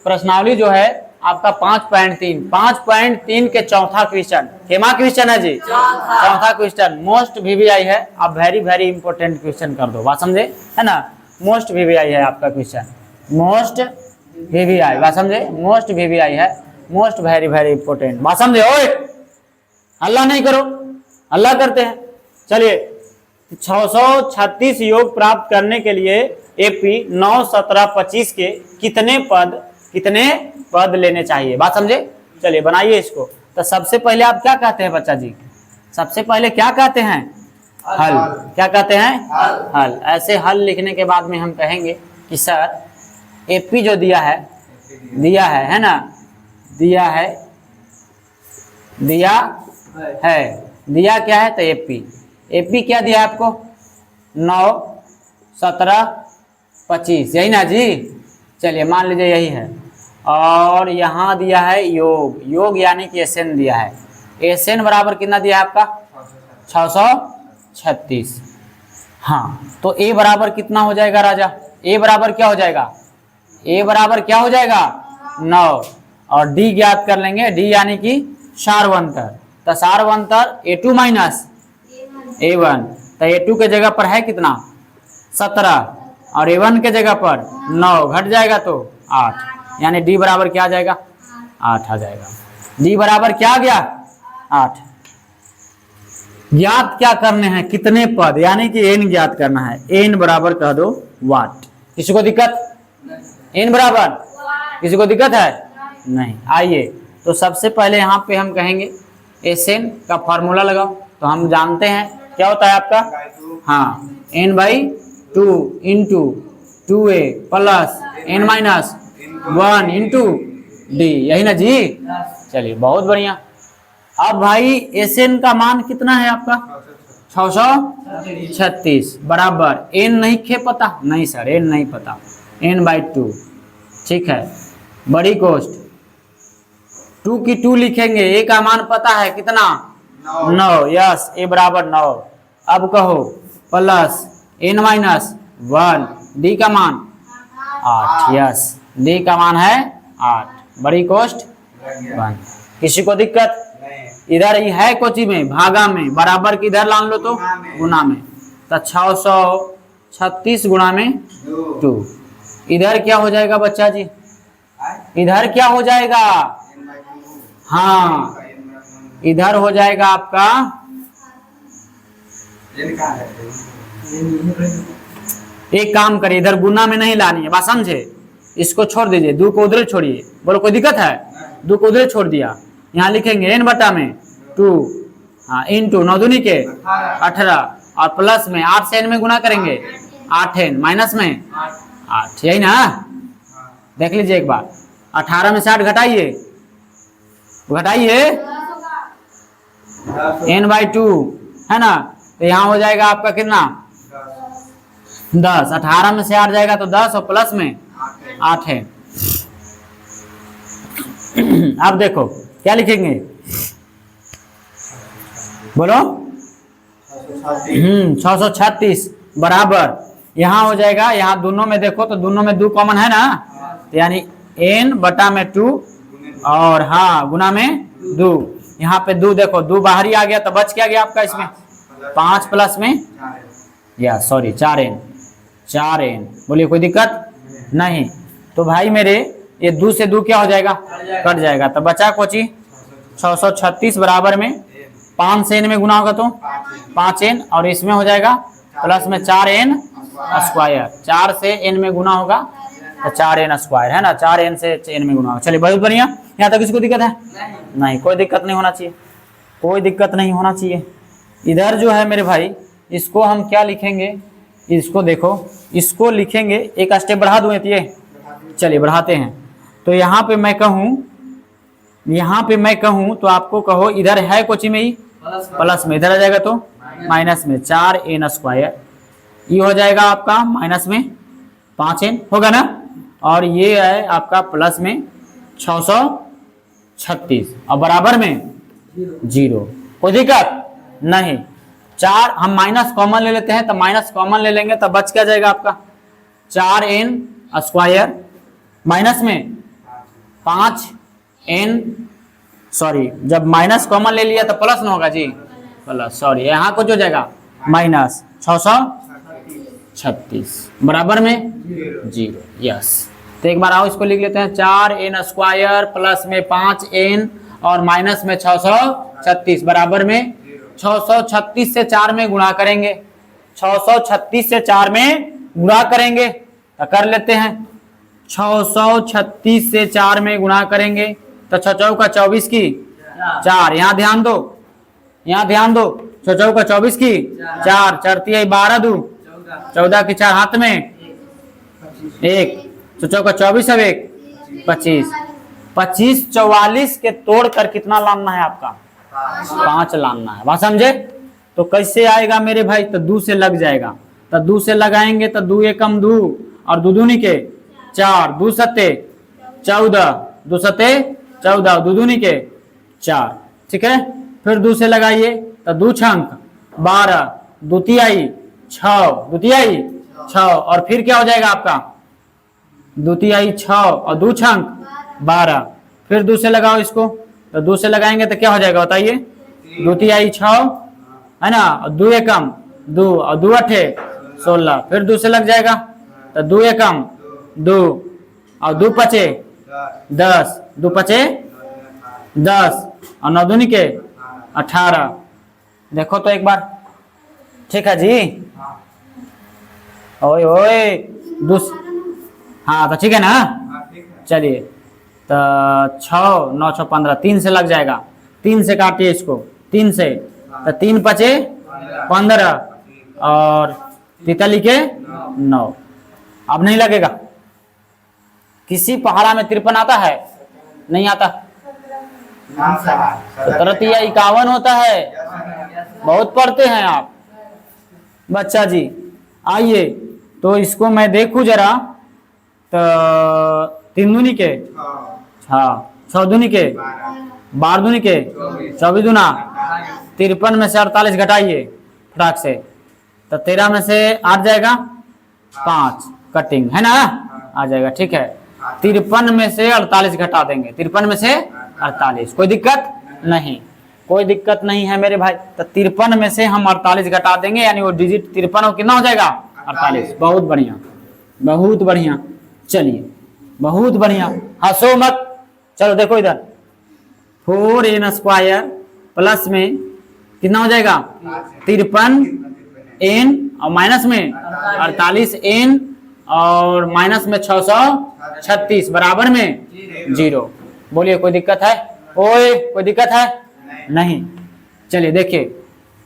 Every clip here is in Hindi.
प्रश्नावली जो है आपका 5.3 के चौथा क्वेश्चन, केमा क्वेश्चन है जी, चौथा क्वेश्चन, मोस्ट वीवीआई है। अब वेरी वेरी इंपॉर्टेंट क्वेश्चन कर दो, बात समझे, है ना। मोस्ट वीवीआई है आपका क्वेश्चन, मोस्ट वीवीआई, बात समझे, मोस्ट वीवीआई है, मोस्ट वेरी वेरी इंपॉर्टेंट, बात समझे। ओए अल्लाह नहीं करो, अल्लाह करते हैं। चलिए 636 योग प्राप्त करने के लिए एपी 9, 17, 25 के कितने पद लेने चाहिए, बात समझे। चलिए बनाइए इसको। तो सबसे पहले आप क्या कहते हैं बच्चा जी, सबसे पहले क्या कहते हैं, हल। क्या कहते हैं, हल। ऐसे हल लिखने के बाद में हम कहेंगे कि सर एपी जो दिया है ना, दिया क्या है, तो एपी क्या दिया है आपको, 9, 17, 25, यही ना जी। चलिए मान लीजिए यही है, और यहाँ दिया है योग यानी कि एसएन दिया है। एसएन बराबर कितना दिया है आपका, 636। हाँ, तो ए बराबर कितना हो जाएगा राजा, ए बराबर क्या हो जाएगा, ए बराबर क्या हो जाएगा, 9। और डी ज्ञात कर लेंगे, डी यानी कि सार्वंतर। तो सार्वंतर A2 माइनस A1, तो A2 के जगह पर है कितना, 17, और A1 के जगह पर 9, घट जाएगा तो 8, यानी डी बराबर क्या आ जाएगा, 8 आ जाएगा। डी बराबर क्या आ गया, 8। ज्ञात क्या करने हैं, कितने पद, यानी कि एन ज्ञात करना है। एन बराबर कह दो वाट। किसी को दिक्कत, एन बराबर, किसी को दिक्कत है नहीं। आइए तो सबसे पहले यहाँ पे हम कहेंगे एसएन का फॉर्मूला लगाओ। तो हम जानते हैं क्या होता है आपका, हाँ, n/2 into 2a plus n minus 1 into D, यही ना जी। चलिए बहुत बढ़िया। अब भाई एसएन का मान कितना है आपका, 636 बराबर एन नहीं खे पता, नहीं सर एन नहीं पता, n/2, ठीक है। बड़ी कोष्ट 2 की 2 लिखेंगे, ए का मान पता है कितना, 9, यस, ए बराबर 9। अब कहो प्लस n माइनस 1, डी का मान 8, यस, डी का मान है 8, बड़ी कोष्ट 1। किसी को दिक्कत, इधर ही है कोची में, भागा में, बराबर की इधर लान लो तो गुना में, तो 636 गुणा में 2। इधर क्या हो जाएगा बच्चा जी, इधर क्या हो जाएगा, हाँ, इधर हो जाएगा आपका, एक काम करिए, इधर गुना में नहीं लानी है, बात समझे, इसको छोड़ दीजिए, 2 को उधर छोड़िए। बोलो कोई दिक्कत है, 2 को उधर छोड़ दिया, यहाँ लिखेंगे n बटा में 2, हाँ, इंटू 9 दूनी के 18, और प्लस में 8 से n में गुना करेंगे 8n, माइनस में 8, यही ना। देख लीजिए एक बार, 18 में से 8 घटाइए, n/2 है ना, तो यहाँ हो जाएगा आपका कितना, 10। 18 में से 8 जाएगा तो 10, और प्लस में 8 है। अब देखो क्या लिखेंगे, बोलो 636 बराबर, यहाँ हो जाएगा, यहाँ दोनों में देखो तो दोनों में 2 कॉमन है ना, तो यानी n बटा में 2, और हाँ गुना में 2, यहाँ पे 2 देखो, 2 बाहर ही आ गया, तो बच क्या गया आपका इसमें, 5 प्लस में, या सॉरी 4n। बोलिए कोई दिक्कत नहीं। तो भाई मेरे ये 2 से 2 क्या हो जाएगा, कट जाएगा, तो बचा कोची 636 बराबर में 5 से n में गुना होगा तो 5n, और इसमें हो जाएगा प्लस में 4n स्क्वायर, 4 से n में गुना होगा तो 4n स्क्वायर, है ना, 4n से n में गुना होगा। चलिए बहुत बढ़िया, यहाँ तक किसको दिक्कत है, नहीं, कोई दिक्कत नहीं होना चाहिए, कोई दिक्कत नहीं होना चाहिए। इधर जो है मेरे भाई, इसको हम क्या लिखेंगे, इसको देखो, इसको लिखेंगे, एक स्टेप बढ़ा दूं ये, चलिए बढ़ाते हैं। तो यहाँ पे मैं कहूँ तो आपको कहो, इधर है कोची में ही प्लस में, इधर आ जाएगा तो माइनस में 4n स्क्वायर, ये हो जाएगा आपका माइनस में 5n होगा ना, और ये है आपका प्लस में 636, और बराबर में 0। कोई दिक्कत नहीं। 4 हम माइनस कॉमन ले लेते हैं, तो माइनस कॉमन ले लेंगे तो बच क्या जाएगा आपका 4n स्क्वायर, माइनस में 5 n, सॉरी जब माइनस कॉमन ले लिया तो प्लस ना होगा जी, प्लस, सॉरी यहाँ कुछ हो जाएगा माइनस 636 बराबर में 0। यस, तो एक बार आओ इसको लिख लेते हैं, 4n स्क्वायर प्लस में 5n और माइनस में 636 बराबर में 636 से 4 में गुणा करेंगे, 636 से 4 में गुणा करेंगे तो कर लेते हैं। 636 से 4 में गुणा करेंगे तो 6 चौका 24 की 4, यहाँ ध्यान दो, यहाँ ध्यान दो, 6 चौका 24 की 4, 4 तिहाई 12 दूं 14 की 4 हाथ में 1, 6 चौका 24 अब 1 25, 25 44 के तोड़ कर कितना लाना है आपका, 5 लाना है। बात समझे? तो कैसे आएगा मेरे भाई, तो 2 से लग जाएगा, तो 2 से लगाएंगे तो 2 एकम 2 और 2 दूनी के 4, 2 सत्ते 14, 2 सत्ते 14, 2 दूनी के 4, ठीक है। फिर 2 से लगाइए तो 2 छंक 12, 2 तिहाई 6, 2 तिहाई 6 और फिर क्या हो जाएगा आपका 2 तिहाई 6 और 2 छंक 12, फिर 2 से लगाओ इसको, तो 2 से लगाएंगे तो क्या हो जाएगा बताइए, 2 तिहाई 6 है ना, और 2 एकम 2 और 2 अठे 16, फिर 2 से लग जाएगा तो 2 एकम 2 और 2 पचे 10, 2 पचे 10 और 9 दूनी के 18। देखो तो एक बार, ठीक है जी, ओए ओए हाँ तो ठीक है ना, चलिए तो 6 9 6 15, 3 से लग जाएगा, 3 से काटिए इसको, 3 से तो 3 पचे 15 और तितली के 9। अब नहीं लगेगा, किसी पहाड़ा में 53 आता है, नहीं आता, 17 या 51 होता है, बहुत पढ़ते हैं आप बच्चा जी। आइए तो इसको मैं देखूं जरा, तो 3 दूनी के हाँ 6 दूनी के 12 दूनी के 24 दूना 53 में से 48 घटाइए फटाक से, तो 13 में से 8 जाएगा 5 कटिंग है ना, आ जाएगा, ठीक है। 53 में से 48 घटा देंगे, 53 में से 48, कोई दिक्कत नहीं, कोई दिक्कत नहीं है मेरे भाई। तो 53 में से हम 48 घटा देंगे, यानी वो डिजिट 53 और कितना हो जाएगा 48। बहुत बढ़िया, बहुत बढ़िया, चलिए बहुत बढ़िया, हंसो मत, चलो देखो इधर 4n स्क्वायर प्लस में कितना हो जाएगा 53n और माइनस में 48n और माइनस में 636 बराबर में 0। बोलिए कोई दिक्कत है, ओए कोई दिक्कत है नहीं। चलिए देखिए,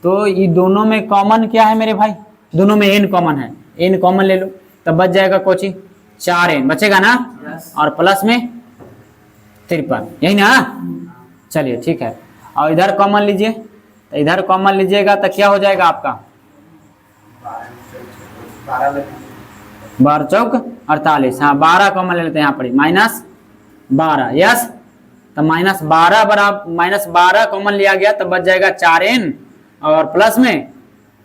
तो ये दोनों में कॉमन क्या है मेरे भाई, दोनों में n कॉमन है, n कॉमन ले लो तब बच जाएगा कोची 4n बचेगा ना, और प्लस में 53, यही ना। चलिए ठीक है, और इधर कॉमन लीजिए, तो इधर कॉमन लीजिएगा तो क्या हो जाएगा आपका 12 चौक 48, हाँ 12 कॉमन ले लेते हैं यहाँ पर, माइनस 12, यस, तो माइनस 12 बराबर माइनस 12 कॉमन लिया गया तो बच जाएगा 4n और प्लस में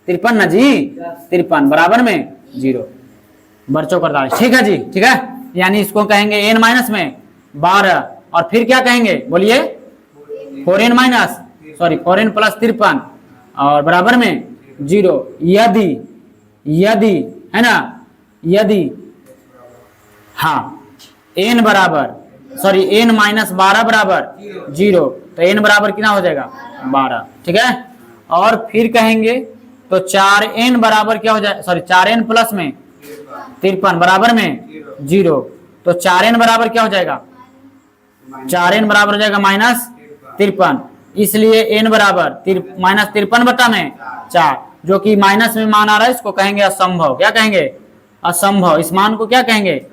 53 ना जी, 53 बराबर में 0, बरचो 48, ठीक है जी, ठीक है। यानी इसको कहेंगे n माइनस में 12 और फिर क्या कहेंगे बोलिए 4n minus sorry 4n plus 53 और बराबर में 0। यदि यदि है ना, यदि हाँ n बराबर सॉरी n माइनस 12 बराबर 0, तो n बराबर कितना हो जाएगा 12, ठीक है। और फिर कहेंगे तो 4n बराबर क्या हो जाए, सॉरी 4n प्लस में 53 बराबर में 0, तो 4n बराबर क्या हो जाएगा 4n बराबर हो जाएगा माइनस 53, इसलिए n बराबर माइनस 53 बटा में 4, जो कि माइनस में मान आ रहा है, इसको कहेंगे असंभव। क्या कहेंगे असंभव, इस मान को क्या कहेंगे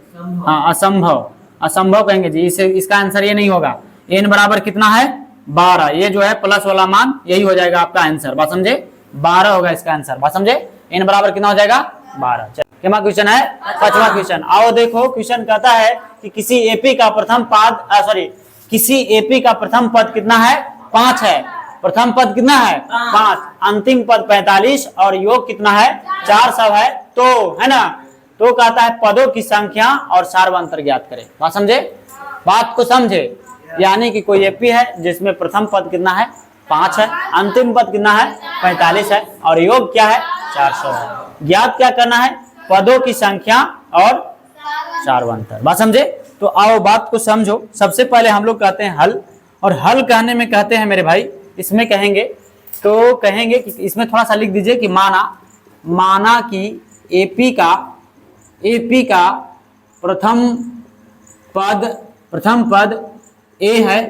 हाँ असंभव, असंभव कहेंगे जी। इसका आंसर ये नहीं होगा, n बराबर कितना है 12, ये जो है प्लस वाला मान यही हो जाएगा आपका आंसर, बात समझे 12 होगा इसका आंसर, बात समझे। n बराबर कितना हो जाएगा 12। क्या क्वेश्चन है 5वां क्वेश्चन, आओ देखो। क्वेश्चन कहता है कि किसी एपी का प्रथम पद किसी एपी का प्रथम पद कितना है 5 है, प्रथम पद कितना है 5, अंतिम पद 45 और योग कितना है 400 है, तो है ना, तो कहता है पदों की संख्या और सार्वंतर ज्ञात करें, बात समझे। बात को समझे, यानी कि कोई एपी है जिसमें प्रथम पद कितना है 5 है, अंतिम पद कितना है 45 है और योग क्या है 400 है। ज्ञात क्या करना है, पदों की संख्या और सार्वंतर। बात समझे? तो आओ बात को समझो। सबसे पहले हम लोग कहते हैं हल, और हल कहने में कहते हैं मेरे भाई, इसमें कहेंगे तो कहेंगे कि इसमें थोड़ा सा लिख दीजिए कि माना कि एपी का प्रथम पद ए है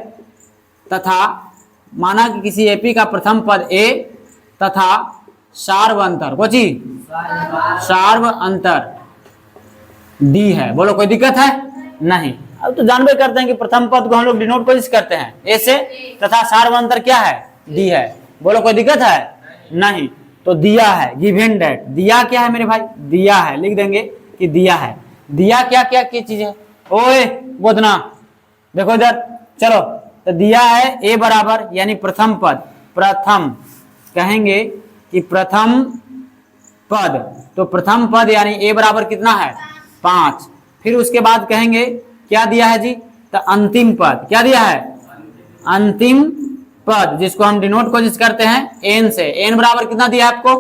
तथा माना कि किसी एपी का प्रथम पद ए तथा सार्वंतर सार्वंतर डी है। बोलो कोई दिक्कत है? नहीं। अब तो जानबे करते हैं कि प्रथम पद को हम लोग डिनोट कोशिश करते हैं ए से तथा सार्वंतर क्या है डी है। बोलो कोई दिक्कत है? नहीं। तो दिया है, गिवन दैट, दिया क्या है मेरे भाई, दिया है, लिख देंगे कि दिया है। दिया क्या क्या की चीज है, ओए बोधना देखो इधर, चलो। तो दिया है ए बराबर यानी प्रथम पद, प्रथम कहेंगे कि प्रथम पद, तो प्रथम पद यानी ए बराबर कितना है 5। फिर उसके बाद कहेंगे क्या दिया है जी, तो अंतिम पद, क्या दिया है अंतिम पद, जिसको हम डिनोट कोशिश करते हैं एन से। एन बराबर कितना दिया है आपको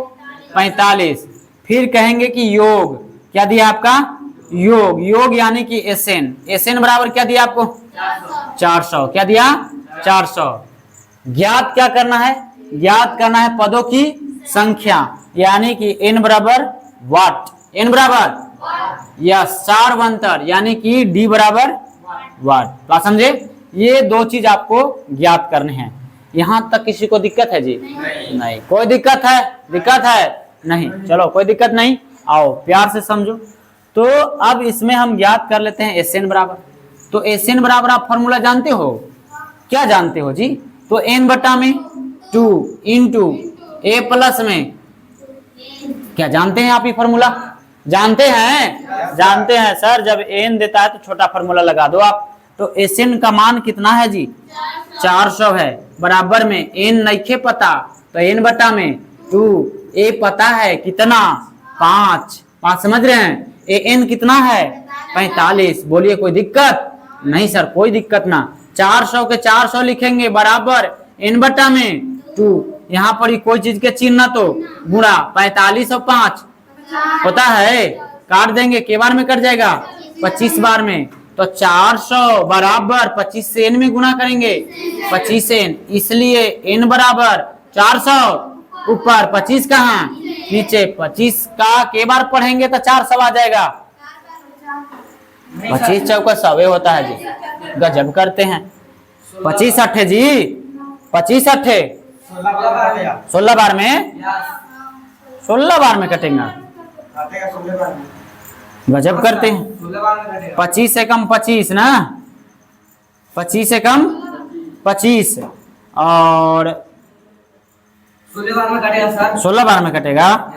45। फिर कहेंगे कि योग, क्या दिया आपका योग यानी कि एसएन, एसएन बराबर क्या दिया आपको 400, क्या दिया 400। ज्ञात क्या करना है, ज्ञात करना है पदों की संख्या, यानी कि एन बराबर वाट, एन बराबर या सार्वंतर यानी कि डी बराबर वाट। बात समझे? ये दो चीज आपको ज्ञात करने हैं। यहां तक किसी को दिक्कत है जी? नहीं। कोई दिक्कत है? दिक्कत है? नहीं। चलो कोई दिक्कत नहीं, आओ प्यार से समझो। तो अब इसमें हम ज्ञात कर लेते हैं एस एन बराबर। तो एस एन बराबर आप फॉर्मूला जानते हो, क्या जानते हो जी? तो एन बटा में 2 इंटू ए प्लस में, क्या जानते हैं आप ये फॉर्मूला? जानते हैं? जानते हैं सर, जब एन देता है तो छोटा फॉर्मूला लगा दो आप। तो एस एन का मान कितना है जी 400 है, बराबर में एन नहीं पता तो एन बटा में 2, ए पता है कितना 5, समझ रहे हैं? ए एन कितना है 45। बोलिए कोई दिक्कत? नहीं सर कोई दिक्कत ना। 400 के 400 लिखेंगे बराबर एन बटा में 2, यहाँ पर ही कोई चीज के चिन्ह तो गुणा 45 और 5 होता है, काट देंगे, के बार में कट जाएगा 25 बार में। तो 400 बराबर 25 से एन में गुणा करेंगे 25 एन, इसलिए एन बराबर 400 ऊपर 25 कहाँ नीचे, 25 का के बार पढ़ेंगे तो 400 आ जाएगा। 25 चौका 100 होता है जी, गजब करते हैं। 25 अट्ठे जी, 25 अट्ठे 16 बार में, 16 बार में कटेगा, गजब करते हैं। 25 से कम 25 ना, 25 से कम 25 और 16 बार में कटेगा।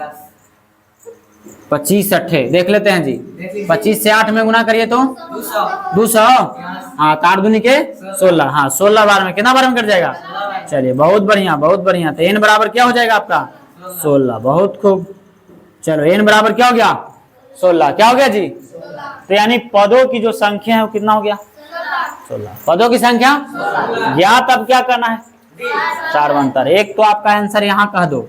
25 अट्ठे देख लेते हैं जी, 25 से 8 में गुना करिए तो 200, हाँ 8 दूनी के 16, हाँ 16 बार में कितना बार में कट जाएगा। चलिए बहुत बढ़िया बहुत बढ़िया। तो एन बराबर क्या हो जाएगा आपका 16, बहुत खूब। चलो एन बराबर क्या हो गया 16, क्या हो गया जी? तो यानी पदों की जो संख्या है वो कितना हो गया 16, पदों की संख्या ज्ञात। अब क्या करना है सार्वंतर। एक तो आपका आंसर यहाँ कह दो,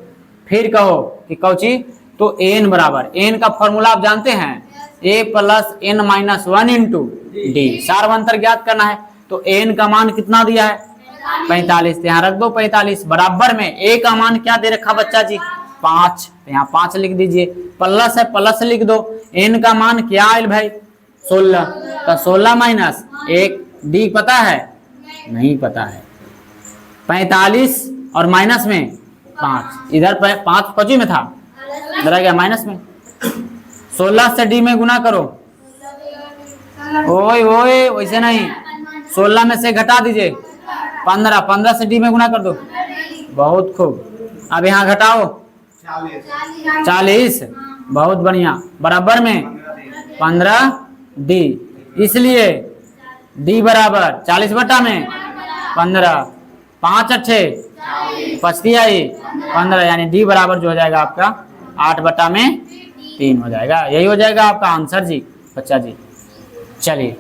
फिर कहो कि कौची, तो एन बराबर, एन का फॉर्मूला आप जानते हैं A plus N minus 1 into D. सार्वंतर ज्ञात करना है तो एन का मान कितना दिया है 45, यहाँ रख दो 45, बराबर में ए का मान क्या दे रखा बच्चा जी 5, यहाँ 5 लिख दीजिए, प्लस है प्लस लिख दो। एन का मान क्या आयल भाई 16, तो 16 माइनस 1, डी पता है नहीं पता है, 45 और माइनस में 5, इधर 5 पची में था, इधर आ गया माइनस में। 16 से डी में गुना करो, ओए ओए वैसे नहीं, 16 में से घटा दीजिए 15, 15 से डी में गुना कर दो, बहुत खूब। अब यहाँ घटाओ 40, बहुत बढ़िया, बराबर में 15 डी, इसलिए डी बराबर 40 बटा में 15, 5 अट्ठे 15, यानी डी बराबर जो हो जाएगा आपका 8 बटा में 3 हो जाएगा। यही हो जाएगा आपका आंसर जी बच्चा जी। चलिए